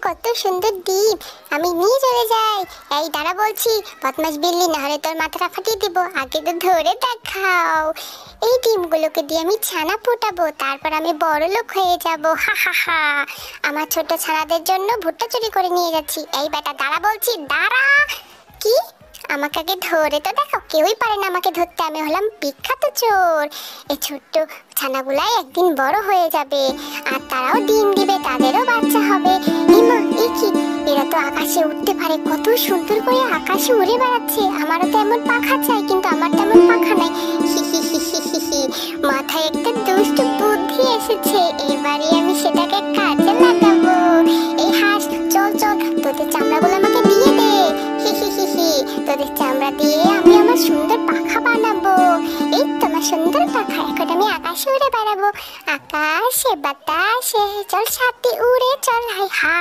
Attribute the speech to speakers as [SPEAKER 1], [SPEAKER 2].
[SPEAKER 1] কত সুন্দর ডিম, আমি নিয়ে চলে যাই। এই দাঁড়া বলছি, বদমাশ বিল্লি, না হলে তোর মাথাটা ফাটিয়ে দিব। আগে তো ধরে দেখাও। এই ডিমগুলোকে দিয়ে আমি ছানা ফোটাবো, তারপর আমি বড় লোক হয়ে যাব। হা হা হা। আমার ছোট ছানাদের জন্য ভুট্টা চুরি করে নিয়ে যাচ্ছি। এই বেটা দাঁড়া বলছি, দাঁড়া। কি? আমাকে আগে ধরে তো দেখো, কেউই পারে না আমাকে ধরতে। আমি হলাম বিখ্যাত চোর। এই ছোট্ট ছানাগুলাই একদিন বড় হয়ে যাবে, আর তারাও ডিম দিবে, তাদেরও বাচ্চা হবে। ইমা, এ কি? এরা তো আকাশে উঠতে পারে, কত সুন্দর করে আকাশে উড়ে বেড়াচ্ছে। আমারও তো এমন পাখা চাই, কিন্তু আমার তেমন পাখা নাই। হি হি হি হি হি হি। মাথায় একটা দুষ্ট বুদ্ধি এসেছে, এবারে আমি সেটাকে কাজে লাগাবো। এই হাঁস, চল চল, তোদের চামড়াগুলো আমাকে দিয়ে দে। হি হি হি হি। তোদের চামড়া দিয়ে আমি আমার সুন্দর পাখা বানাবো। এই তোমার সুন্দর পাখা, এখন আমি আকাশে উড়ে বেড়াবো। আকাশে বাতাসে চল সাথে উড়ে চল, হাই হা।